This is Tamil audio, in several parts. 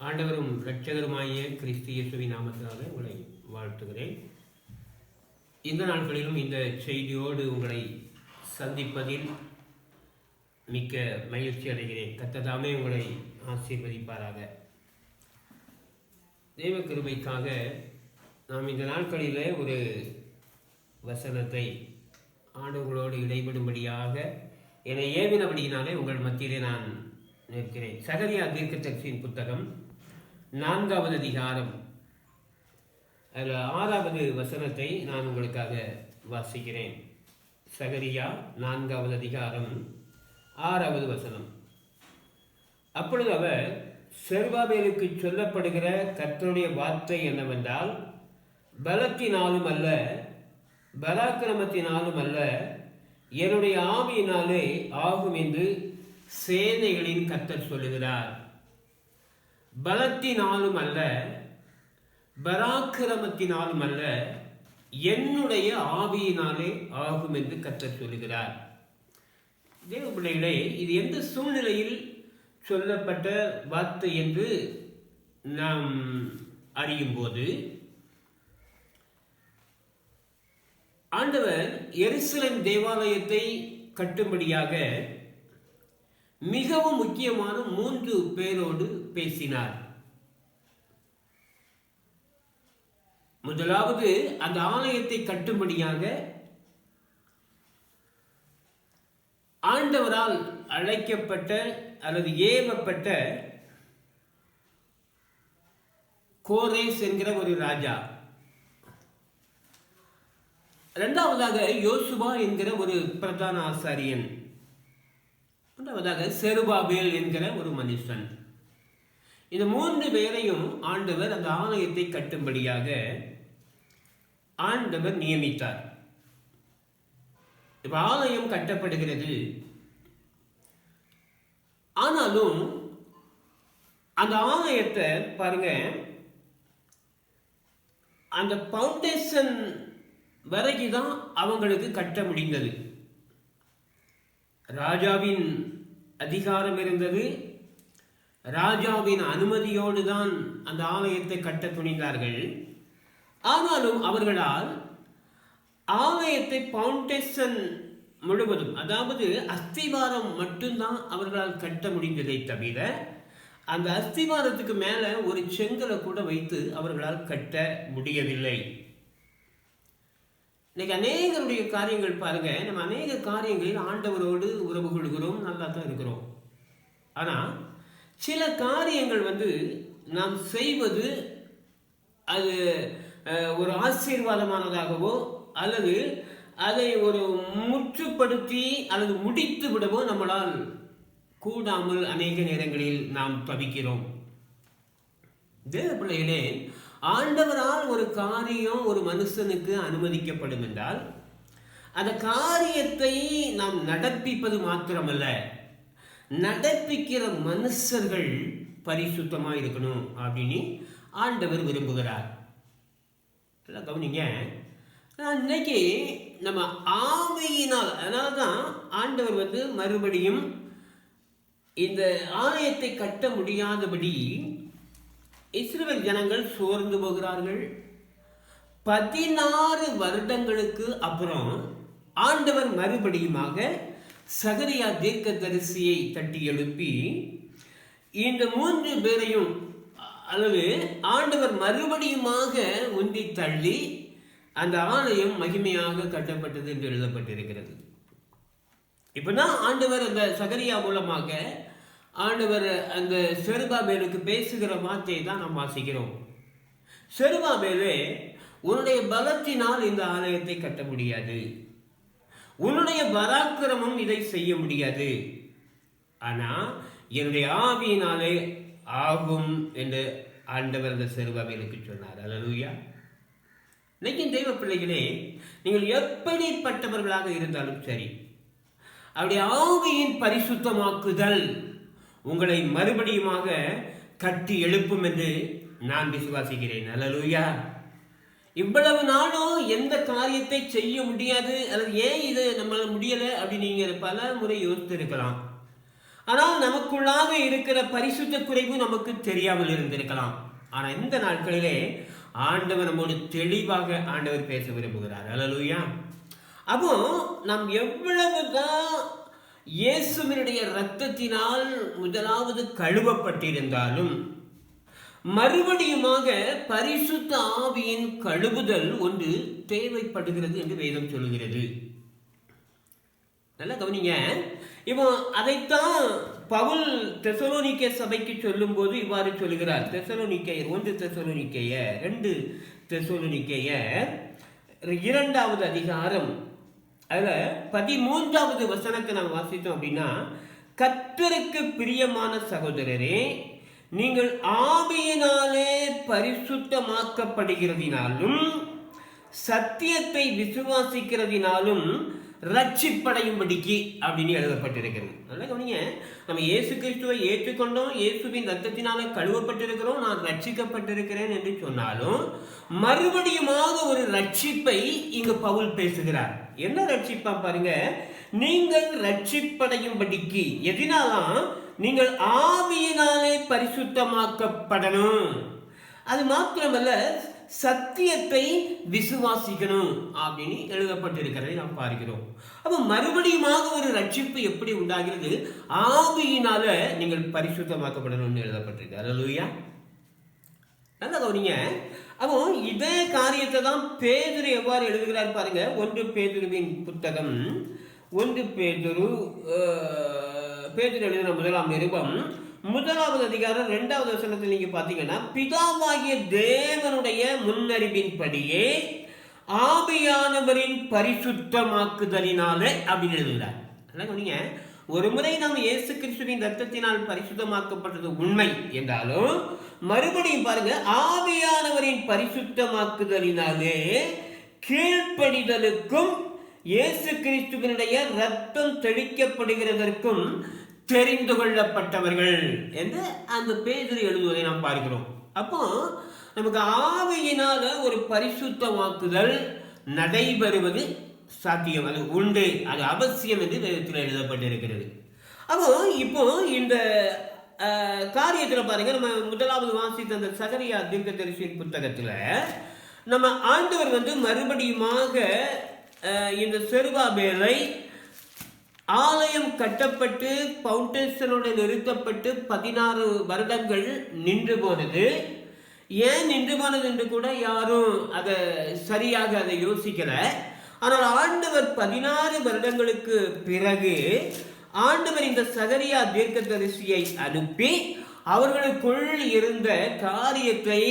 ஆண்டவரும் இரட்சகருமாகிய கிறிஸ்து இயேசுவின் நாமத்தினாலே உங்களை வாழ்த்துகிறேன். இந்த நாட்களிலும் இந்த செய்தியோடு உங்களை சந்திப்பதில் மிக்க மகிழ்ச்சி அடைகிறேன். கர்த்தர் உங்களை ஆசீர்வதிப்பாராக. தெய்வ கிருபைக்காக நாம் இந்த நாட்களிலே ஒரு வசனத்தை ஆண்டவர்களோடு இடைபடும்படியாக என்னை ஏவினபடியினாலே உங்கள் மத்தியிலே நான் நிற்கிறேன். சகரியா தீர்க்கதரிசியின் புத்தகம் 4வது அதிகாரம் அதில் 6வது வசனத்தை நான் உங்களுக்காக வாசிக்கிறேன். சகரியா 4வது அதிகாரம் 6வது வசனம். அப்பொழுது அவர், செருபாபேலுக்கு சொல்லப்படுகிற கர்த்தருடைய வார்த்தை என்னவென்றால், பலத்தினாலும் அல்ல பராக்கிரமத்தினாலும் அல்ல, என்னுடைய ஆவியினாலே ஆகும் என்று சேனைகளின் கர்த்தர் சொல்லுகிறார். பலத்தினாலும் அல்ல பராக்கிரமத்தினாலும் அல்ல, என்னுடைய ஆவியினாலே ஆகும் என்று கர்த்தர் சொல்லுகிறார். தேவ பிள்ளைகளே, இது எந்த சூழ்நிலையில் சொல்லப்பட்ட வார்த்தை என்று நாம் அறியும் போது, ஆண்டவர் எருசலேம் தேவாலயத்தை கட்டும்படியாக மிகவும் முக்கியமான 3 பேரோடு பேசினார். முதலாவது, அந்த ஆலயத்தை கட்டும்படியாக ஆண்டவரால் அழைக்கப்பட்ட அல்லது ஏவப்பட்ட கோரேஸ் என்கிற ஒரு ராஜா. இரண்டாவதாக யோசுவா என்கிற ஒரு பிரதான ஆசாரியன். மூன்றாவதாக செருபாபேல் என்கிற ஒரு மனுஷன். இந்த 3 பேரையும் ஆண்டவர் அந்த ஆலயத்தை கட்டும்படியாக ஆண்டவர் நியமித்தார். இப்ப ஆலயம் கட்டப்படுகிறது. ஆனாலும் அந்த ஆலயத்தை பாருங்க, அந்த பவுண்டேஷன் வரைக்கும் தான் அவங்களுக்கு கட்ட முடிந்தது. ராஜாவின் அதிகாரம் இருந்தது. ராஜாவின் அனுமதியோடு தான் அந்த ஆலயத்தை கட்ட துணிந்தார்கள். ஆனாலும் அவர்களால் ஆலயத்தை பவுண்டேஷன் முழுவதும், அதாவது அஸ்திவாரம் மட்டும்தான் அவர்களால் கட்ட முடிந்ததை தவிர, அந்த அஸ்திவாரத்துக்கு மேல ஒரு செங்கலை கூட வைத்து அவர்களால் கட்ட முடியவில்லை. இன்னைக்கு அநேகருடைய காரியங்கள் பாருங்க, நம்ம அநேக காரியங்களில் ஆண்டவரோடு உறவு கொள்கிறோம், நல்லா தான் இருக்கிறோம். ஆனா சில காரியங்கள் நாம் செய்வது அது ஒரு ஆசீர்வாதமானதாகவோ அல்லது அதை ஒரு முற்றுப்படுத்தி அல்லது முடித்து விடவோ நம்மளால் கூடாமல் அநேக நேரங்களில் நாம் தவிக்கிறோம். தேவ பிள்ளைகளே, ஆண்டவரால் ஒரு காரியம் ஒரு மனுஷனுக்கு அனுமதிக்கப்படும் என்றால், அந்த காரியத்தை நாம் நடப்பிப்பது மாத்திரமல்ல, நடப்பிக்கிற மனுஷர்கள் பரிசுத்தமாக இருக்கணும் அப்படின்னு ஆண்டவர் விரும்புகிறார். கவனிங்க, இன்னைக்கு நம்ம ஆவியினால், அதனால தான் ஆண்டவர் மறுபடியும் இந்த ஆலயத்தை கட்ட முடியாதபடி இஸ்ரவேல் ஜனங்கள் சோர்ந்து போகிறார்கள். 16 வருடங்களுக்கு அப்புறம் ஆண்டவர் மறுபடியுமாக சகரியா தீர்க்கதரிசியை தட்டி எழுப்பி இந்த 3 பேரையும் அல்லது ஆண்டவர் மறுபடியுமாக உந்தி தள்ளி அந்த ஆலயம் மகிமையாக கட்டப்பட்டது என்று எழுதப்பட்டிருக்கிறது. இப்பதான் ஆண்டவர் அந்த சகரியா மூலமாக ஆண்டவர் அந்த செருபாபேலுக்கு பேசுகிற வார்த்தையை தான் நாம் வாசிக்கிறோம். செருபாபேலே, உன்னுடைய பலத்தினால் இந்த ஆலயத்தை கட்ட முடியாது, உன்னுடைய பராக்கிரமம் இதை செய்ய முடியாது, ஆனா என்னுடைய ஆவியினாலே ஆகும் என்று ஆண்டவர் அந்த செருபாபேலுக்கு சொன்னார். அல்லேலூயா. இன்னைக்கு தெய்வ பிள்ளைகளே, நீங்கள் எப்படிப்பட்டவர்களாக இருந்தாலும் சரி, அவருடைய ஆவியின் பரிசுத்தமாக்குதல் உங்களை மறுபடியுமாக கட்டி எழுப்பும் என்று நான் விசுவாசிக்கிறேன். அல்லேலூயா. இவ்வளவு நாளும் எந்த காரியத்தை செய்ய முடியாது அல்லது ஏன் இது நம்மளால முடியலை அப்படின்னு நீங்க பல முறை யோசித்து இருக்கலாம். ஆனால் நமக்குள்ளாக இருக்கிற பரிசுத்த குறைவு நமக்கு தெரியாமல் இருந்திருக்கலாம். ஆனால் இந்த நாட்களிலே ஆண்டவர் நம்மோடு தெளிவாக ஆண்டவர் பேச விரும்புகிறார். அல்லேலூயா. அப்போ நாம் எவ்வளவுதான் இயேசுவினுடைய இரத்தத்தினால் முதலாவது கழுவப்பட்டிருந்தாலும் மறுபடியுமாக பரிசுத்த ஆவியின் கழுவுதல் ஒன்று தேவைப்படுகிறது என்று வேதம் சொல்லுகிறது. நல்லா கவனிங்க. இப்போ அதைத்தான் பவுல் தெசலோனிக்கே சபைக்கு சொல்லும் போது இவ்வாறு சொல்லுகிறார். தெசலோனிக்கேயர் 1 தெசலோனிக்கேயர் 2 தெசலோனிக்கேயர் 2வது அதிகாரம் அதுல 13வது வசனத்தை நாம் வாசித்தோம் அப்படின்னா, கர்த்தருக்கு பிரியமான சகோதரரே, நீங்கள் ஆவியினாலே பரிசுத்தமாக்கப்படுகிறதினாலும் சத்தியத்தை விசுவாசிக்கிறதினாலும் ரட்சிப்படையும்படிக்கு அப்படின்னு எழுதப்பட்டிருக்கிறது. நல்லா கவனிங்க. நம்ம இயேசு கிறிஸ்துவை ஏற்றுக்கொண்டோம், இயேசுவின் ரத்தத்தினால கழுவப்பட்டிருக்கிறோம், நான் ரட்சிக்கப்பட்டிருக்கிறேன் என்று சொன்னாலும் மறுபடியுமாக ஒரு ரட்சிப்பை இங்கு பவுல் பேசுகிறார். என்ன ரட்சிப்பா பாருங்க, நீங்கள் ரட்சிப்படையும்படிக்கு. எதினாலாம்? நீங்கள் ஆவியினாலே பரிசுத்தமாக்கப்படணும். அது மாத்திரமல்ல, சத்தியத்தை விசுவாசிக்கணும் அப்படின்னு எழுதப்பட்டிருக்கிறதை நாம் பார்க்கிறோம். அப்ப மறுபடியுமாக ஒரு ரட்சிப்பு எப்படி உண்டாகிறது? ஆவியினால நீங்கள் பரிசுத்தமாக்கப்படணும்னு எழுதப்பட்டிருக்கு. அல்லேலூயா. நல்லா கவனிங்க. அப்போ இதே காரியத்தை தான் பேதுரு எவ்வாறு எழுதுகிறார் பாருங்க. 1 பேதுருவின் புத்தகம் 1 பேதுரு எழுதின 1ஆம் நிருபம் 1வது அதிகாரம் 2வது வசனத்தில் நீங்க பாத்தீங்கன்னா, பிதாவாகிய தேவனுடைய முன்னறிவின்படியே ஆவியானவரின் பரிசுத்தமாக்குதலினாலே அப்படின்னு எழுதுகிறார். நீங்க ஒரு முறை நாம் இயேசு கிறிஸ்துவின் ரத்தத்தினால் பரிசுத்தமாக்கப்பட்டது உண்மை என்றாலும் மறுபடியும் பாருங்க, ஆவியானவரின் பரிசுத்தமாக்குதலினாலே கீழ்ப்படிதலுக்கும் இயேசு கிறிஸ்துவினுடைய ரத்தம் தெளிக்கப்படுகிறதற்கும் தெரிந்து கொள்ளப்பட்டவர்கள் என்று அந்த பேதுரு எழுதுவதை நாம் பார்க்கிறோம். அப்போ நமக்கு ஆவியினால ஒரு பரிசுத்தமாக்குதல் நடைபெறுவது சாத்தியம், அது உண்டு, அது அவசியம் என்று வேதத்தில் எழுதப்பட்டிருக்கிறது. அப்போ இப்போ இந்த காரியத்தில் பாருங்க, நம்ம முதலாவது வாசித்த அந்த சகரியா தீர்க்கதரிசியின் புத்தகத்தில் நம்ம ஆண்டவர் மறுபடியுமாக இந்த செருபாபேலை ஆலயம் கட்டப்பட்டு பவுண்டேஷனோடு நிறுத்தப்பட்டு 16 வருடங்கள் நின்று போனது. ஏன் நின்று போனது என்று கூட யாரும் அதை சரியாக அதை யோசிக்கல. ஆனால் ஆண்டவர் 16 வருடங்களுக்கு பிறகு ஆண்டவர் இந்த சகரியா தீர்க்கதரிசியை அனுப்பி அவர்களுக்குள் இருந்த காரியத்தை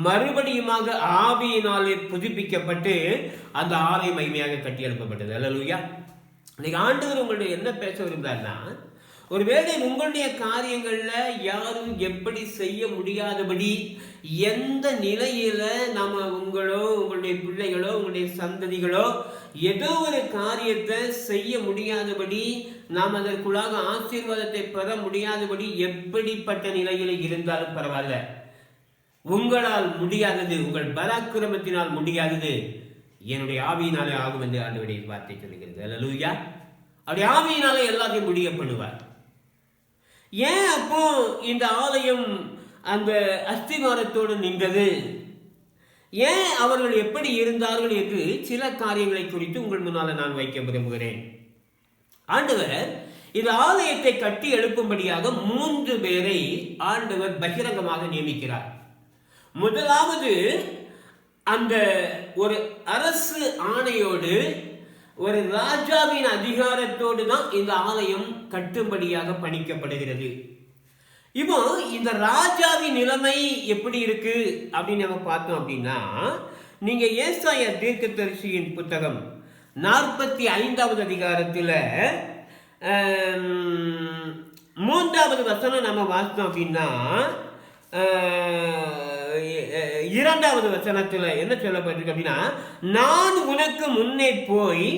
மறுபடியுமாக ஆவியினாலே புதுப்பிக்கப்பட்டு அந்த ஆலயம் மகிமையாக கட்டி எழுப்பப்பட்டது. அல்லேலூயா. இன்னைக்கு ஆண்டவர் உங்களுடைய என்ன பேச விரும்புகிறார்னா, ஒருவேளை உங்களுடைய காரியங்கள்ல யாரும் எப்படி செய்ய முடியாதபடி, எந்த நிலையில நாம உங்களோ உங்களுடைய பிள்ளைகளோ உங்களுடைய சந்ததிகளோ ஏதோ ஒரு காரியத்தை செய்ய முடியாதபடி, நாம் அதற்குள்ளாக ஆசீர்வாதத்தை பெற முடியாதபடி எப்படிப்பட்ட நிலையில இருந்தாலும் பரவாயில்ல, உங்களால் முடியாதது, உங்கள் பராக்கிரமத்தினால் முடியாதது என்னுடைய ஆவியினாலே ஆகும் என்று ஆண்டவருடைய வார்த்தை சொல்லுகிறது. அல்லேலூயா. அவருடைய ஆவியினாலே எல்லாத்தையும் முடிய பண்ணுவார். ஏன் அப்போ இந்த ஆலயம் அந்த அஸ்திவாரத்தோடு நின்றது? ஏன் அவர்கள் எப்படி இருந்தார்கள் என்று சில காரியங்களை குறித்து உங்கள் முன்னால நான் வைக்க விரும்புகிறேன். ஆண்டவர் இந்த ஆலயத்தை கட்டி எழுப்பும்படியாக 3 பேரை ஆண்டவர் பகிரங்கமாக நியமிக்கிறார். முதலாவது, அந்த ஒரு அரசு ஆணையோடு ஒரு ராஜாவின் அதிகாரத்தோடு தான் இந்த ஆலயம் கட்டும்படியாக பணிக்கப்படுகிறது. இப்போ இந்த ராஜாவின் நிலைமை எப்படி இருக்கு அப்படின்னு நம்ம பார்த்தோம் அப்படின்னா, நீங்க ஏசாயா தீர்க்கதரிசியின் புத்தகம் 45வது அதிகாரத்தில் 3வது வசனம் நம்ம வாசித்தோம் அப்படின்னா, 2வது வசனத்தில் என்ன சொல்லப்பட்டிருக்கு அப்படின்னா, நான் உனக்கு முன்னே போய்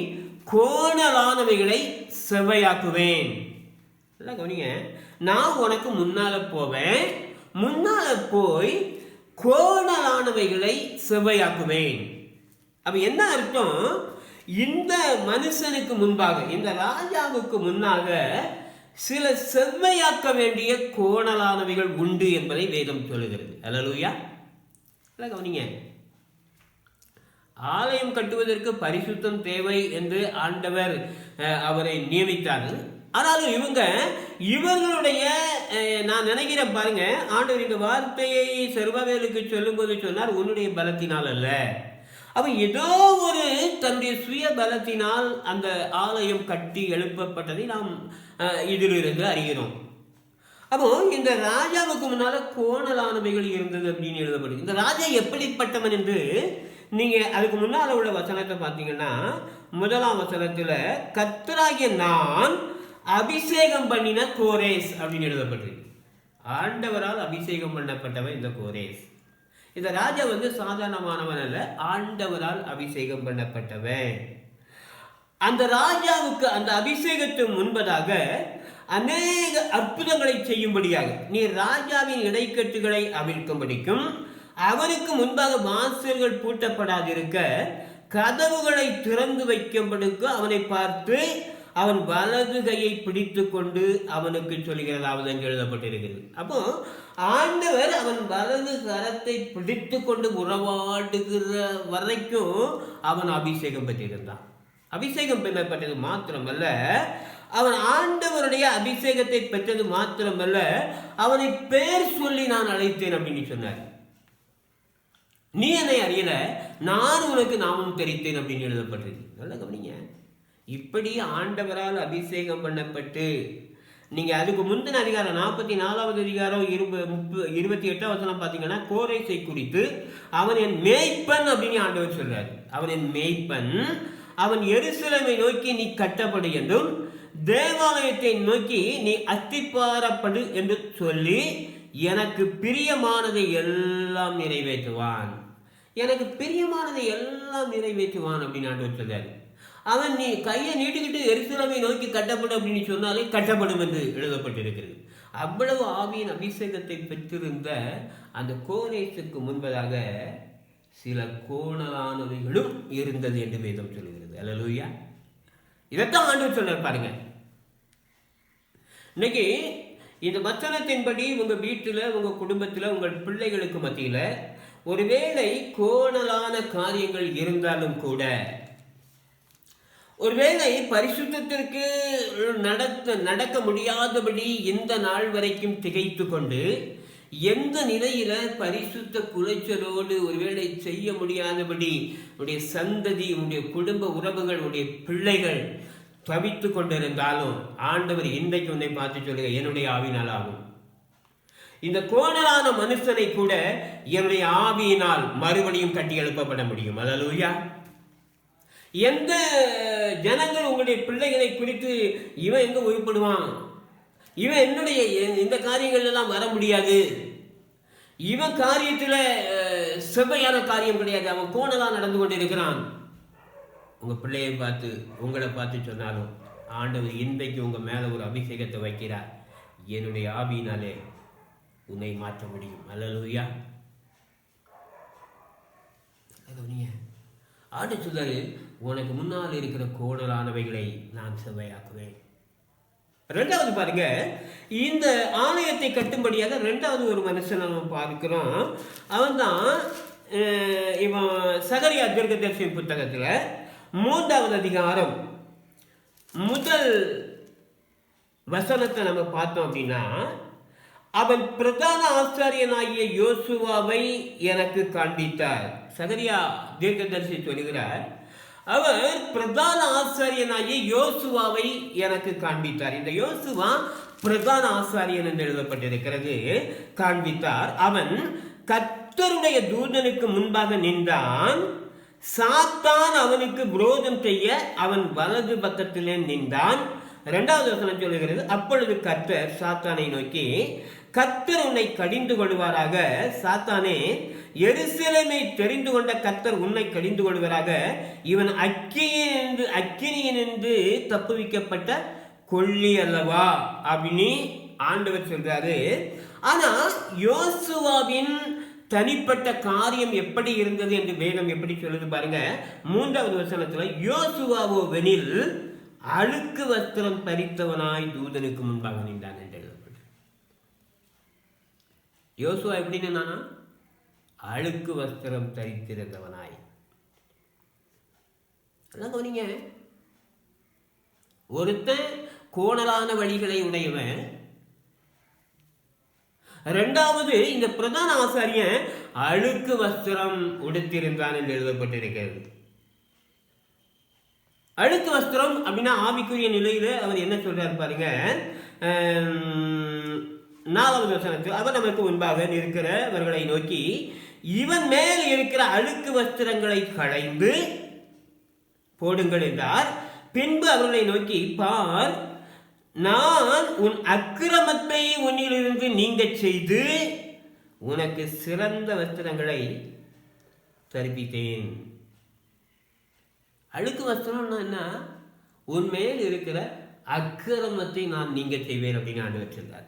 கோணலானவைகளை செவ்வையாக்குவேன். கவனிங்க, நான் உனக்கு முன்னால போவேன், முன்னால போய் கோணலானவைகளை செவ்வையாக்குவேன். அப்ப என்ன அர்த்தம்? இந்த மனுஷனுக்கு முன்பாக, இந்த ராஜாவுக்கு முன்னாக சில செவ்வையாக்க வேண்டிய கோணலானவைகள் உண்டு என்பதை வேதம் சொல்லுகிறது. அல்லேலூயா. கவனிங்க, ஆலயம் கட்டுவதற்கு பரிசுத்தம் தேவை என்று ஆண்டவர் அவரை நியமித்தார். ஆனாலும் இவர்களுடைய நான் நினைக்கிறேன் பாருங்க, ஆண்டவர் இந்த வார்த்தையை செருபாபேலுக்கு சொல்லும்போது சொன்னார், உன்னுடைய பலத்தினால் அல்ல. அவன் ஏதோ ஒரு தன்னுடைய சுய பலத்தினால் அந்த ஆலயம் கட்டி எழுப்பப்பட்டதை நாம் இதிலிருந்து அறிகிறோம். அப்போ இந்த ராஜாவுக்கு முன்னால கோணலானவைகள் இருந்தது அப்படின்னு எழுதப்படுது. இந்த ராஜா எப்படிப்பட்டவன் என்று நீங்க அதுக்கு முன்னால உள்ள வசனத்தை பார்த்தீங்கன்னா, 1ஆம் வசனத்துல கர்த்தராகிய நான் அபிஷேகம் பண்ணின கோரேஸ் அப்படின்னு எழுதப்பட்டிருக்கு. ஆண்டவரால் அபிஷேகம் பண்ணப்பட்டவன் இந்த கோரேஸ். இந்த ராஜா சாதாரணமானவன் அல்ல, ஆண்டவரால் அபிஷேகம் பண்ணப்பட்டவன். அந்த ராஜாவுக்கு அந்த அபிஷேகத்துக்கு முன்பதாக அநேக அற்புதங்களை செய்யும்படியாக, நீ ராஜாவின் இடைக்கட்டுகளை அவிழ்க்கும்படிக்கும், அவனுக்கு முன்பாக வாசல்கள் பூட்டப்படாதிருக்க கதவுகளை திறந்து வைக்கும்படிக்கு அவனை பார்த்து அவன் வலது கையை பிடித்து கொண்டு அவனுக்கு சொல்கிறதாவது என்று எழுதப்பட்டிருக்கிறது. அப்போ ஆண்டவர் அவன் வலது கரத்தை பிடித்து கொண்டு உறவாடுகிற வரைக்கும் அவன் அபிஷேகம் பெற்றிருந்தான். அபிஷேகம் பெறப்பட்டது மாத்திரமல்ல, அவன் ஆண்டவருடைய அபிஷேகத்தை பெற்றது மாத்திரமல்ல, அவனை பேர் சொல்லி நான் அழைத்தேன் அப்படின்னு சொன்னார். நீ என்னை அறியல, நான் உனக்கு நாமம் தெரித்தேன் அப்படின்னு எழுதப்பட்டிருக்கு. நல்லா கவனிங்க, இப்படி ஆண்டவரால் அபிஷேகம் பண்ணப்பட்டு, நீங்க அதுக்கு முந்தின அதிகாரம் 44வது அதிகாரம் 28ஆம் வசனம் பார்த்தீங்கன்னா, கோரேசை குறித்து அவன் என் மேய்ப்பன் அப்படின்னு ஆண்டவர் சொல்றாரு. அவன் என் மேய்ப்பன், அவன் எருசலேமை நோக்கி நீ கட்டப்படு என்றும் தேவாலயத்தை நோக்கி நீ அஸ்திபாரப்படு என்று சொல்லி எனக்கு பிரியமானதை எல்லாம் நிறைவேற்றுவான். எனக்கு பிரியமானதை எல்லாம் நிறைவேற்றுவான் அப்படின்னு ஆண்டவர் சொல்றாரு. அவன் நீ கையை நீட்டிக்கிட்டு எருசலேமை நோக்கி கட்டப்படும் அப்படின்னு சொன்னாலே கட்டப்படும் என்று எழுதப்பட்டிருக்கிறது. அவ்வளவு ஆவியின் அபிஷேகத்தை பெற்றிருந்த அந்த கோரேசுக்கு முன்பதாக சில கோணலானவைகளும் இருந்தது என்று வேதம் சொல்லுகிறது. அல்லேலூயா. இதைத்தான் ஆண்டவர் சொல்றார் பாருங்க. இன்னைக்கு இந்த வசனத்தின்படி உங்க வீட்டில், உங்க குடும்பத்தில், உங்கள் பிள்ளைகளுக்கு மத்தியில் ஒருவேளை கோணலான காரியங்கள் இருந்தாலும் கூட, ஒருவேளை பரிசுத்தத்திற்கு நடக்க முடியாதபடி இந்த நாள் வரைக்கும் திகைத்து கொண்டு, எந்த நிலையில பரிசுத்த குலைச்சலோடு ஒருவேளை செய்ய முடியாதபடி உடைய சந்ததி, உடைய குடும்ப உறவுகள், உடைய பிள்ளைகள் தவித்து கொண்டிருந்தாலும் ஆண்டவர் இன்றைக்கு உன்னை பார்த்து சொல்லுங்க, என்னுடைய ஆவியினால் ஆகும். இந்த கோணலான மனுஷனை கூட என்னுடைய ஆவியினால் மறுபடியும் கட்டி எழுப்பப்பட முடியும். அல்லேலூயா. எந்த ஜனங்கள் உங்களுடைய பிள்ளைகளை குறித்து இவன் எங்க உருப்படுவான், இவன் என்னுடைய இந்த காரியங்கள் எல்லாம் வர முடியாது, இவன் காரியத்துல செவ்வையான காரியம் கிடையாது, அவன் கோணலா நடந்து கொண்டிருக்கிறான், உங்க பிள்ளையை பார்த்து உங்களை பார்த்து சொன்னாலும் ஆண்டவர் இன்றைக்கு உங்க மேல ஒரு அபிஷேகத்தை வைக்கிறார். என்னுடைய ஆவியினாலே உன்னை மாற்ற முடியும். அல்லேலூயா. ஆண்டு சொல்றாரு, உனக்கு முன்னால் இருக்கிற கோணலானவைகளை நான் செவ்வையாக்குவேன். ரெண்டாவது பாருங்க, இந்த ஆலயத்தை கட்டும்படியாக ரெண்டாவது ஒரு மனுஷன் நம்ம பார்க்கிறோம். அவன் தான் இவன் சகரியா தீர்க்கதரிசி புத்தகத்துல 3வது அதிகாரம் 1 வசனத்தை நம்ம பார்த்தோம் அப்படின்னா, அவன் பிரதான ஆசாரியனாகிய யோசுவாவை எனக்கு காண்பித்தார். சகரியா தீர்க்கதரிசி சொல்கிறார், அவர் பிரதான ஆசாரியனாகிய யோசுவாவை எனக்கு காண்பித்தார். இந்த யோசுவா பிரதான ஆசாரியன் என்று எழுதப்பட்டிருக்கிறது. காண்பித்தார். அவன் கர்த்தருடைய தூதனுக்கு முன்பாக நின்றான். சாத்தான் அவனுக்கு விரோதம் செய்ய அவன் வலது பக்கத்திலே நின்றான். 2வது வசனம் சொல்லுகிறது, அப்பொழுது கர்த்தர் சாத்தானை நோக்கி, கர்த்தர் உன்னை கடிந்து கொள்வாராக. சாத்தானே, எருசலேமை தெரிந்து கொண்ட கர்த்தர் உன்னை கடிந்து கொள்வாராக. இவன் அக்கினியினின்று தப்புவிக்கப்பட்ட கொள்ளி அல்லவா அப்படின்னு ஆண்டவர் சொல்றாரு. ஆனா யோசுவாவின் தனிப்பட்ட காரியம் எப்படி இருந்தது என்று வேதம் எப்படி சொல்லுது பாருங்க. 3வது வசனத்துல, யோசுவாவோ வெனில் அழுக்கு வஸ்திரம் தரித்தவனாய் தூதனுக்கு முன்பாக நின்றான் என்று எழுதப்பட்டது. யோசுவா எப்படி நின்னானா? அழுக்கு வஸ்திரம் தரித்திருந்தவனாய். அதான் கவனிங்க, ஒருத்தன் கோணலான வழிகளை உடையவன், இரண்டாவது இந்த பிரதான ஆசாரியன் அழுக்கு வஸ்திரம் உடுத்திருந்தான் என்று எழுதப்பட்டிருக்கிறது. அழுக்கு வஸ்திரம் அப்படின்னா ஆவிக்குரிய நிலையில அவர் என்ன சொல்றாரு பாருங்க. 4வது வசனத்தில் அவர் நமக்கு முன்பாக இருக்கிறவர்களை நோக்கி, இவன் மேல் இருக்கிற அழுக்கு வஸ்திரங்களை களைந்து போடுங்கள் என்றார். பின்பு அவர்களை நோக்கி, பார், நான் உன் அக்கிரமத்தை உன்னிலிருந்து நீங்க செய்து உனக்கு சிறந்த வஸ்திரங்களை தரிப்பித்தேன். அழுக்கு வஸ்திரம்னா என்ன? உன்மேல் இருக்கிற அக்கிரமத்தை நான் நீங்க செய்வேன் அப்படின்னு ஆண்டவர் சொல்றார்.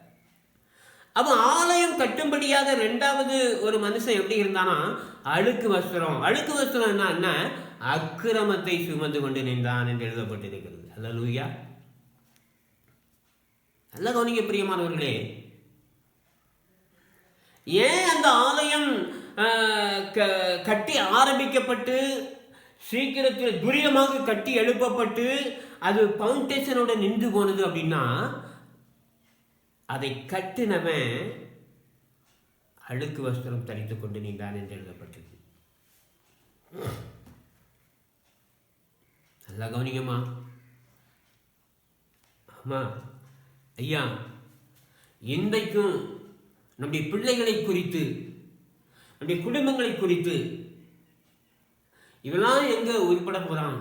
அப்போ ஆலயம் கட்டும்படியாக 2வது ஒரு மனுஷன் எப்படி இருந்தானா? அழுக்கு வஸ்திரம். அழுக்கு வஸ்திரம் என்ன? அக்கிரமத்தை சுமந்து கொண்டு நின்றான் என்று எழுதப்பட்டிருக்கிறது. அல்லேலூயா. நல்ல கவனிக்க பிரியமானவர்களே, ஏன் அந்த ஆலயம் கட்டி ஆரம்பிக்கப்பட்டு சீக்கிரத்தில் துரிதமாக கட்டி எழுப்பப்பட்டு அது பவுண்டேஷனோட நின்று போனது அப்படின்னா, அதை கட்டினவன் அழுக்கு வஸ்திரம் தரித்துக் கொண்டு நின்றான் என்று எழுதப்பட்டது. நல்லா கவனிங்கம்மா. ஆமா ஐயா, இன்றைக்கும் நம்முடைய பிள்ளைகளை குறித்து, நம்முடைய குடும்பங்களை குறித்து, இவெல்லாம் எங்க உருப்பட போறான்,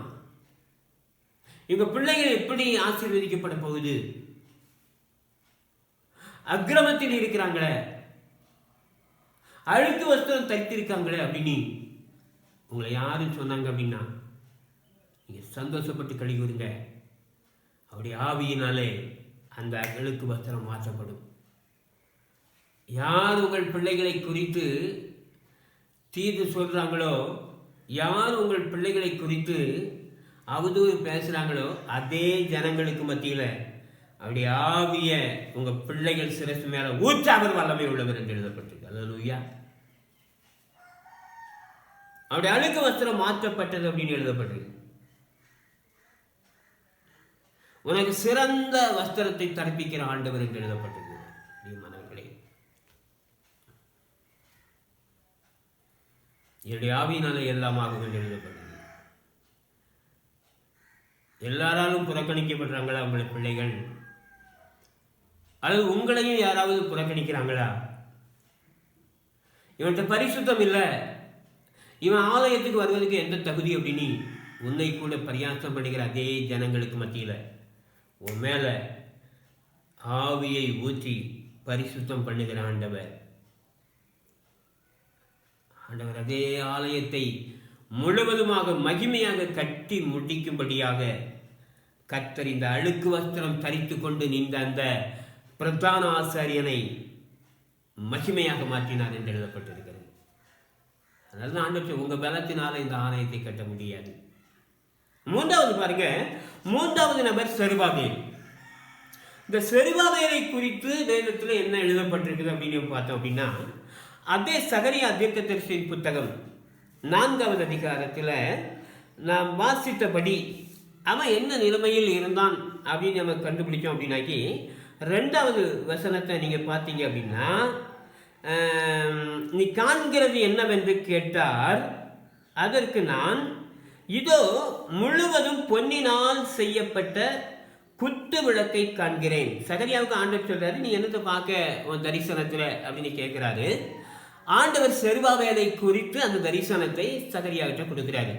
இவங்க பிள்ளைகள் எப்படி ஆசீர்வதிக்கப்பட போகுது, அக்கிரமத்தில் இருக்கிறாங்களே, அழுக்கு வஸ்திரம் தரித்திருக்காங்களே அப்படின்னு உங்களை யாரும் சொன்னாங்க அப்படின்னா நீங்க சந்தோஷப்பட்டு கழிவுறுங்க. அவருடைய ஆவியினாலே அந்த அழுக்கு வஸ்திரம் மாற்றப்படும். யார் உங்கள் பிள்ளைகளை குறித்து தீது சொல்றாங்களோ, யார் உங்கள் பிள்ளைகளை குறித்து அவதூறு பேசுறாங்களோ, அதே ஜனங்களுக்கு மத்தியில் அப்படி ஆவிய உங்க பிள்ளைகள் சிரசு மேல ஊற்றாவர் வல்லமை உள்ளவர் என்று எழுதப்பட்டிருக்கு. அல்லேலூயா. அவருடைய அழுக்கு வஸ்திரம் மாற்றப்பட்டது அப்படின்னு எழுதப்பட்டிருக்கு. உனக்கு சிறந்த வஸ்திரத்தை தரிப்பிக்கிற ஆண்டவர் என்று எழுதப்பட்டிருக்கு. மனங்களே, என்னுடைய ஆவியினால எல்லாம் ஆகும் என்று எழுதப்பட்டது. எல்லாராலும் புறக்கணிக்கப்படுறாங்களா உங்களுடைய பிள்ளைகள்? அல்லது உங்களையும் யாராவது புறக்கணிக்கிறாங்களா? இவன்கிட்ட பரிசுத்தம் இல்லை, இவன் ஆலயத்துக்கு வருவதற்கு எந்த தகுதி அப்படின்னு உன்னை கூட பரியாசம் பண்ணுகிற அதே ஜனங்களுக்கு மத்தியில் உன் மேல ஆவியை ஊற்றி பரிசுத்தம் பண்ணுகிற ஆண்டவர் அதே ஆலயத்தை முழுவதுமாக மகிமையாக கட்டி முடிக்கும்படியாக கர்த்தர் இந்த அழுக்கு வஸ்திரம் தரித்து கொண்டு நின்ற அந்த பிரதான ஆசாரியனை மகிமையாக மாற்றினார் என்று எழுதப்பட்டிருக்கிறது. அதனால ஆண்டவர் உங்க பலத்தினால இந்த ஆலயத்தை கட்ட முடியாது. 3வது பாருங்க, 3வது நபர் செருபாபேல். இந்த செருபாபேலை குறித்து வேதத்தில் என்ன எழுதப்பட்டிருக்குது அப்படின்னு பார்த்தோம் அப்படின்னா, அதே சகரியா தீர்க்கதரிசியின் புத்தகம் 4வது அதிகாரத்தில் நாம் வாசித்தபடி அவன் என்ன நிலைமையில் இருந்தான் அப்படின்னு நம்ம கண்டுபிடிச்சோம் அப்படின்னாக்கி, 2வது வசனத்தை நீங்கள் பார்த்தீங்க அப்படின்னா, நீ காண்கிறது என்னவென்று கேட்டார். அதற்கு நான், இதோ முழுவதும் பொன்னினால் செய்யப்பட்ட குத்து விளக்கை காண்கிறேன். சகரியாவுக்கு ஆண்டவர் சொல்றாரு, நீ என்னத்தை பார்க்க உன் தரிசனத்தில் அப்படின்னு கேட்கிறாரு. ஆண்டவர் செருபாபேலை குறித்து அந்த தரிசனத்தை சகரியாவிட்ட கொடுக்கிறாரு.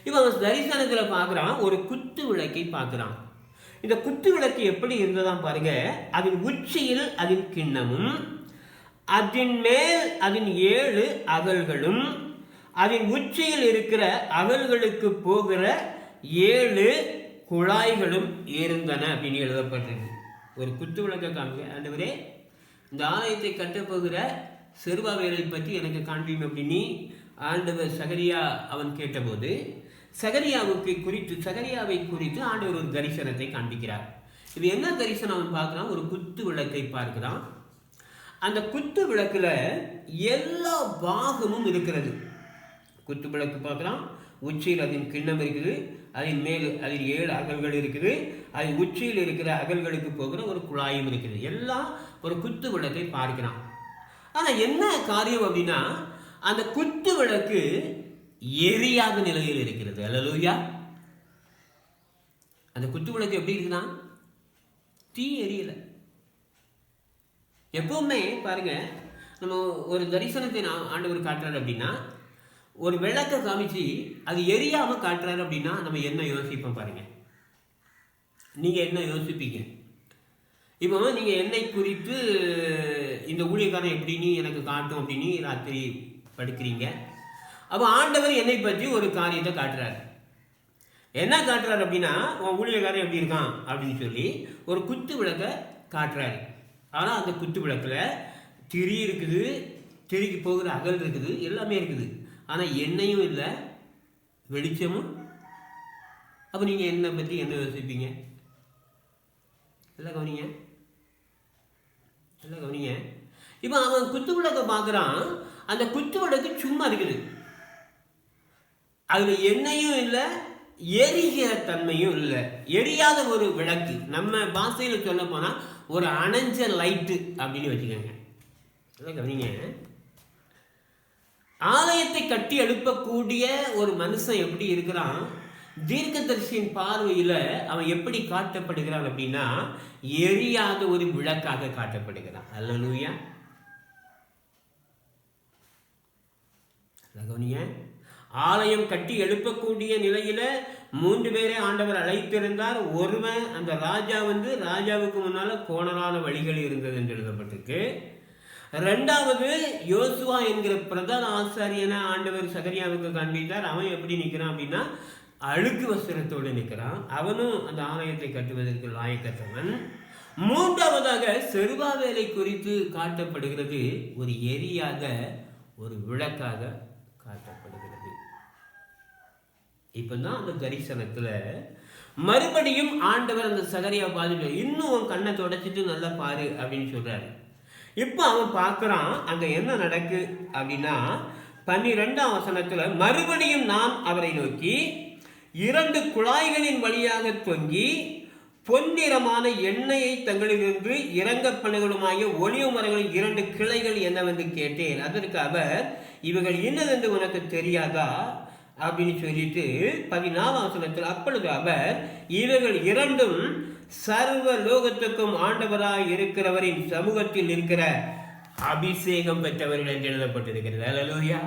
இவன் தரிசனத்தில் பார்க்குறான், ஒரு குத்து விளக்கை பார்க்குறான். இந்த குத்து விளக்கு எப்படி இருந்ததான் பாருங்க. அதன் உச்சியில் அதன் கிண்ணமும், அதன் மேல் அதன் 7 அகல்களும், அதன் உச்சியில் இருக்கிற அகல்களுக்கு போகிற 7 குழாய்களும் இருந்தன அப்படின்னு எழுதப்பட்டிருக்கு. ஒரு குத்து விளக்கை காண்க ஆண்டவரே, இந்த ஆலயத்தை கட்டப்போகிற செருபாபேலை பற்றி எனக்கு காண்பீங்க அப்படின்னு ஆண்டவர் சகரியா அவன் கேட்டபோது, சகரியாவை குறித்து ஆண்டவர் ஒரு தரிசனத்தை காண்பிக்கிறார். இது என்ன தரிசனம் பார்க்கிறான்? ஒரு குத்து விளக்கை பார்க்கிறான். அந்த குத்து விளக்குல எல்லா பாகமும் இருக்கிறது. குத்து விளக்கு பார்க்கலாம். உச்சியில் அதன் கிண்ணம் இருக்குது, அதன் மேல் அதில் 7 அகல்கள் இருக்குது, அதன் உச்சியில் இருக்கிற அகல்களுக்கு போகிற ஒரு குழாயும் இருக்குது. எல்லாம் ஒரு குத்து விளக்கை பார்க்கிறான். ஆனால் என்ன காரியம் அப்படின்னா, அந்த குத்து விளக்கு எரியாத நிலையில் இருக்கிறது. அல்லேலூயா. அந்த குத்து விளக்கு எப்படி இருக்குன்னா, தீ எரியல. எப்பவுமே பாருங்க, நம்ம ஒரு தரிசனத்தை ஆண்டவர் காட்டுறாரு அப்படின்னா, ஒரு விளக்கை காமிச்சு அது எரியாம காட்டுறாரு அப்படின்னா நம்ம என்ன யோசிப்போம் பாருங்க. நீங்க என்ன யோசிப்பீங்க? இப்போ நீங்க என்னை குறித்து இந்த ஊழியக்காரன் எப்படின்னு எனக்கு காட்டும் அப்படின்னு ராத்திரி படுக்கிறீங்க. அப்போ ஆண்டவர் என்னை பற்றி ஒரு காரியத்தை காட்டுறாரு. என்ன காட்டுறாரு அப்படின்னா, உன் ஊழியக்காரன் எப்படி இருக்கான் அப்படின்னு சொல்லி ஒரு குத்து விளக்க காட்டுறாரு. ஆனால் அந்த குத்து விளக்குல திரி இருக்குது, திரிக்கு போகிற அகல் இருக்குது, எல்லாமே இருக்குது. ஆனால் எண்ணெயும் இல்லை, வெளிச்சமும். அப்போ நீங்கள் என்னை பற்றி என்ன யோசிப்பீங்க? எல்லாம் கவனிங்க, எல்லாம் கவனிங்க. இப்போ அவன் குத்து விளக்கை பார்க்குறான். அந்த குத்து விளக்கு சும்மா இருக்குது, அதில் எண்ணெயும் இல்லை, எரிகிற தன்மையும் இல்லை. எரியாத ஒரு விளக்கு. நம்ம பாஷையில் சொல்ல போனால் ஒரு அணைஞ்ச லைட்டு அப்படின்னு வச்சுக்கோங்க. எல்லாம் கவனிங்க. ஆலயத்தை கட்டி எழுப்பக்கூடிய ஒரு மனுஷன் எப்படி இருக்கிறான்? தீர்க்கதரிசியின் பார்வையில் அவன் எப்படி காட்டப்படுகிறான் அப்படின்னா, எரியாத ஒரு விளக்காக காட்டப்படுகிறான். அல்லேலூயா. கவனிங்க. ஆலயம் கட்டி எழுப்பக்கூடிய நிலையில 3 பேரை ஆண்டவர் அழைத்திருந்தார். ஒருவன், அந்த ராஜாவுக்கு முன்னால கோணலான வழிகள் இருந்தது என்று எழுதப்பட்டிருக்கு. 2வது யோசுவா என்கிற பிரதான ஆசாரியனை ஆண்டவர் சகரியாவுக்கு காண்பித்தார். அவன் எப்படி நிற்கிறான் அப்படின்னா, அழுக்கு வஸ்திரத்தோடு நிற்கிறான். அவனும் அந்த ஆலயத்தை கட்டுவதற்கு லாயக்கற்றவன். 3வதாக செருபாபேலை குறித்து காட்டப்படுகிறது. ஒரு எரியாத ஒரு விளக்காக காட்டப்படுகிறது. இப்பதான் அந்த தரிசனத்துல மறுபடியும் ஆண்டவர் அந்த சகரியா பார்த்துட்டு, இன்னும் உன் கண்ணை தொடச்சிட்டு நல்லா பாரு அப்படின்னு சொல்றாரு. இப்போ அவன் பார்க்குறான். அங்கே என்ன நடக்கு அப்படின்னா, 12ஆம் வசனத்தில், மறுபடியும் நான் அவரை நோக்கி 2 குழாய்களின் வழியாக தொங்கி பொன்னிறமான எண்ணெயை தங்களிலிருந்து இறங்கப்பணுகளுமாகிய ஒளிவு மரங்களின் 2 கிளைகள் என்னவென்று கேட்டேன். அதற்கு அவர், இவர்கள் இன்னதென்று உனக்கு தெரியாதா அப்படின்னு சொல்லிட்டு 14ஆம் வசனத்தில், அப்பொழுது அவர், இவர்கள் 2ம் சர்வ லோகத்துக்கும் ஆண்டவராய் இருக்கிறவரின் சமூகத்தில் இருக்கிற அபிஷேகம் பெற்றவர்கள் என்று எழுதப்பட்டிருக்கிறது. அல்லேலூயா.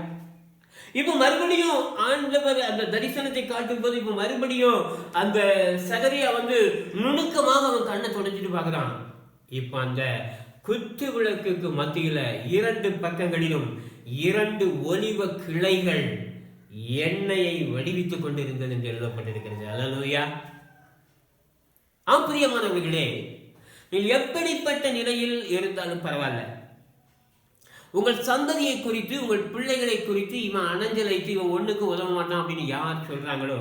இப்போ மறுபடியும் ஆண்டவர் அந்த தரிசனத்தை காட்டும் போது, இப்போ மறுபடியும் அந்த சகரியா நுணுக்கமாக அவன் கண்ணை தொடச்சிட்டு பார்க்கிறான். இப்போ அந்த குத்து விளக்குக்கு மத்தியில 2 பக்கங்களிலும் 2 ஒலிவ கிளைகள் எண்ணெயை வடிவித்துக் கொண்டிருந்தது என்று எழுதப்பட்டிருக்கிறது. அல்லேலூயா. பிரியமானவர்களே, நீங்கள் எப்படிப்பட்ட நிலையில் இருந்தாலும் பரவாயில்ல, உங்கள் சந்ததியை குறித்து, உங்கள் பிள்ளைகளை குறித்து, இவன் அணைஞ்சலைத்து இவன் ஒண்ணுக்கு உதவ மாட்டான் அப்படின்னு யார் சொல்றாங்களோ,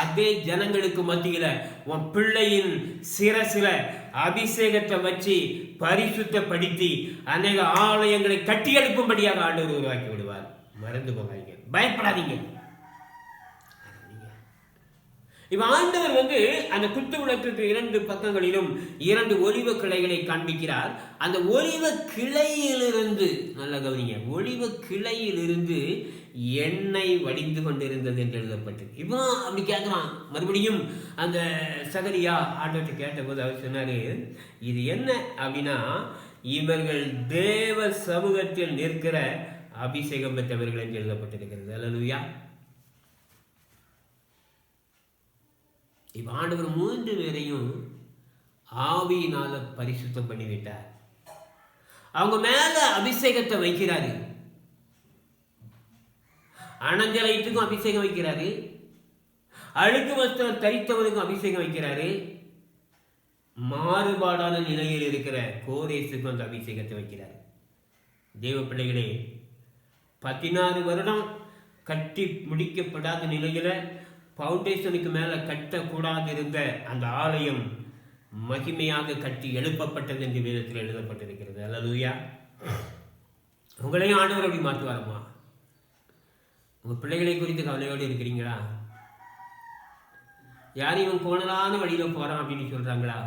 அதே ஜனங்களுக்கு மத்தியில உன் பிள்ளையின் சிரசில அபிஷேகத்தை வச்சு பரிசுத்தப்படுத்தி அநேக ஆலயங்களை கட்டி எழுப்பும்படியாக ஆண்டவர் உருவாக்கி விடுவார். மறந்து போகாதீங்க, பயப்படாதீங்க. இப்ப ஆண்டவர் அந்த குத்து விளக்குக்கு 2 பக்கங்களிலும் 2 ஒலிவ கிளைகளை காண்பிக்கிறார். அந்த ஒலிவ கிளையிலிருந்து, நல்ல கவனிங்க, ஒலிவ கிளையிலிருந்து எண்ணெய் வடிந்து கொண்டிருந்தது என்று எழுதப்பட்டு. இப்போ அப்படி கேட்கிறான். மறுபடியும் அந்த சகரியா ஆண்டவர்கிட்ட கேட்டபோது அவர் சொன்னாரு, இது என்ன அப்படின்னா, இவர்கள் தேவ சமூகத்தில் நிற்கிற அபிஷேகம் பெற்றவர்கள் என்று எழுதப்பட்டிருக்கிறது. அல்லேலூயா. இப்ப ஆண்டவர் 3 பேரையும் ஆவியினால பரிசுத்தம் பண்ணிவிட்டார். அவங்க மேல அபிஷேகத்தை வைக்கிறாரு. அனஞ்சலைத்துக்கும் அபிஷேகம் வைக்கிறாரு, அழுக்கு வஸ்திரம் தரித்தவனுக்கும் அபிஷேகம் வைக்கிறாரு, மாறுபாடான நிலையில் இருக்கிற கோரேசுக்கும் அந்த அபிஷேகத்தை வைக்கிறார். தேவ பிள்ளைகளே, 16 வருடம் கட்டி முடிக்கப்படாத நிலையில ஃபவுண்டேஷனுக்கு மேலே கட்டக்கூடாது இருந்த அந்த ஆலயம் மகிமையாக கட்டி எழுப்பப்பட்டது என்று வேதத்தில் எழுதப்பட்டிருக்கிறது. அல்லேலூயா. உங்களையும் ஆண்டவர் அப்படி மாற்றுவாரம்மா. உங்கள் பிள்ளைகளை குறித்து கவலையோடு இருக்கிறீங்களா? யாரையும் கோணலான வழியில் போகிறான் அப்படின்னு சொல்கிறாங்களா?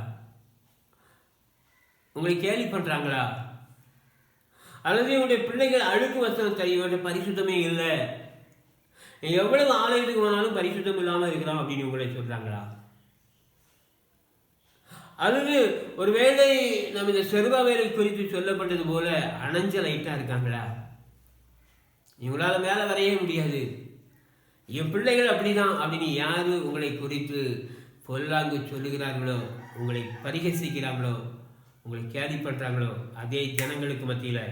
உங்களை கேலி பண்ணுறாங்களா? அல்லது உங்களுடைய பிள்ளைகள் அழுக்கு வசனம் தெரியும், பரிசுத்தமே இல்லை, எவ்வளவு ஆலயத்துக்கு போனாலும் பரிசுத்தம் இல்லாமல் இருக்கிறோம் அப்படின்னு உங்களை சொல்கிறாங்களா? அல்லது ஒருவேளை நம்ம இந்த செருபாவேலை குறித்து சொல்லப்பட்டது போல அணைஞ்ச லைட்டாக இருக்காங்களா? இவங்களால் மேலே வரைய முடியாது, என் பிள்ளைகள் அப்படிதான் அப்படின்னு யார் உங்களை குறித்து பொல்லாங்கு சொல்லுகிறார்களோ, உங்களை பரிகசிக்கிறாங்களோ, உங்களை கேலி பண்ணுறாங்களோ, அதே ஜனங்களுக்கு மத்தியில்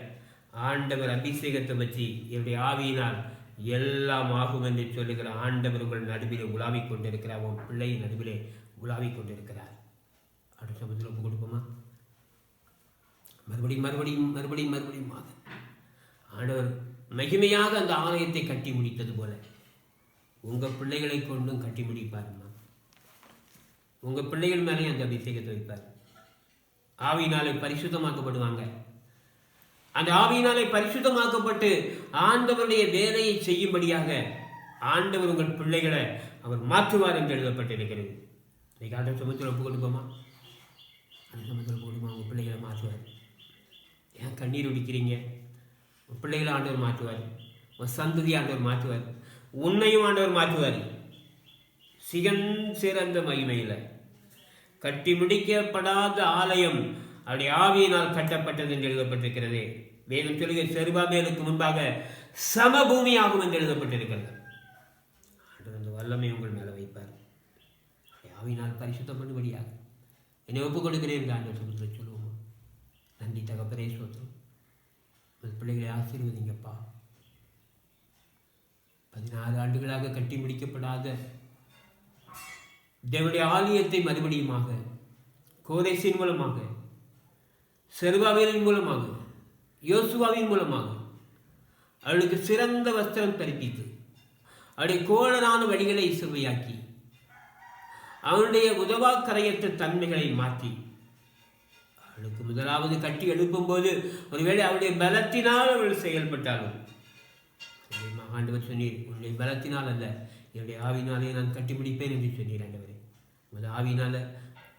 ஆண்டவர் அபிஷேகத்தை வச்சு என்னுடைய ஆவியினால் எல்லாம் ஆகும் என்று சொல்லுகிற ஆண்டவர் உங்கள் நடுவிலே உலாவிக் கொண்டிருக்கிறார். உன் பிள்ளை நடுவிலே உலாவிக் கொண்டிருக்கிறார். அடுத்த சமயத்தில் ஒப்பு கொடுப்போமா? மறுபடியும் மறுபடியும் மறுபடியும் மறுபடியும் ஆண்டவர் மகிமையாக அந்த ஆலயத்தை கட்டி முடித்தது போல உங்கள் பிள்ளைகளை கொண்டும் கட்டி முடிப்பாருமா. உங்கள் பிள்ளைகள் மேலே அந்த அபிஷேகத்தை வைப்பார். ஆவியினாலே பரிசுத்தமாக்கப்படுவாங்க. அந்த ஆவியினாலே பரிசுத்தமாக்கப்பட்டு ஆண்டவருடைய வேலையை செய்யும்படியாக ஆண்டவர் உங்கள் பிள்ளைகளை அவர் மாற்றுவார் என்று எழுதப்பட்டிருக்கிறது. இன்னைக்கு ஆண்டவர் சமூகத்தில் ஒப்பு கொடுப்போமா? அந்த சமூகத்தில் போடுமா? உங்கள் பிள்ளைகளை மாற்றுவார். ஏன் கண்ணீர் உடிக்கிறீங்க? உங்கள் பிள்ளைகளை ஆண்டவர் மாற்றுவார். உங்கள் சந்ததி ஆண்டவர் மாற்றுவார். உன்னையும் ஆண்டவர் மாற்றுவார். சிறந்த மகிமையில் கட்டி முடிக்கப்படாத ஆலயம் அவருடைய ஆவியினால் கட்டப்பட்டது என்று எழுதப்பட்டிருக்கிறது. வேதம் சொல்லுகிற செருபாபேலுக்கு முன்பாக சமபூமியாகும் என்று எழுதப்பட்டிருக்கிறது. அந்த வல்லமை உங்கள் மேலே வைப்பார். ஆவியினால் பரிசுத்தம் பண்ணும்படியாக என்னை ஒப்புக் கொடுக்கிறேன் ஆண்டவர் சமூகத்தில் சொல்லுவோம். நன்றி தகப்பனே, ஸ்தோத்திரம். உங்கள் பிள்ளைகளை ஆசீர்வதிங்கப்பா. 14 ஆண்டுகளாக கட்டி முடிக்கப்படாத தேவனுடைய ஆலயத்தை மறுபடியுமாக கோரேசின் மூலமாக, செருபாபேலின் மூலமாக, யோசுவாவின் மூலமாக அவளுக்கு சிறந்த வஸ்திரம் தரிப்பித்து அவருடைய கோணலான வழிகளை செவ்வையாக்கி அவனுடைய உதவாக்கரையற்ற தன்மைகளை மாற்றி அவளுக்கு முதலாவது கட்டி எழுப்பும் போது ஒருவேளை அவருடைய பலத்தினால் அவள் செயல்பட்டாலும் ஆண்டவர் சொன்னீர், உன்னுடைய பலத்தினால் அல்ல, என்னுடைய ஆவினாலே நான் கட்டி முடிப்பேன் என்று சொன்னீர். ஆண்டவரே, உமது ஆவினால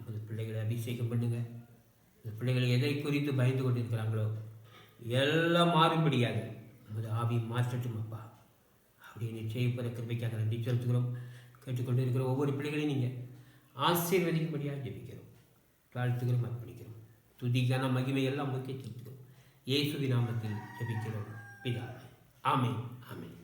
உமது பிள்ளைகளை அபிஷேகம் பண்ணுங்க. இந்த பிள்ளைகளை எதை குறித்து பயந்து கொண்டிருக்கிறாங்களோ எல்லாம் மாறும்படியாக உமது ஆவி மாற்றட்டும் அப்பா. அப்படின்னு செய்யப்படுற கிருபைக்காக நன்றி செலுத்துகிறோம். கேட்டுக்கொண்டு இருக்கிற ஒவ்வொரு பிள்ளைகளையும் நீங்கள் ஆசீர்வதிக்கும்படியாக ஜெபிக்கிறோம், தாழ்த்துகிறோம், அர்ப்பணிக்கிறோம். துதிக்கான மகிமை எல்லாம் முக்கிய செலுத்துகிறோம். இயேசுவின் நாமத்தில் ஜெபிக்கிறோம் பிதாவே. ஆமென், ஆமென்.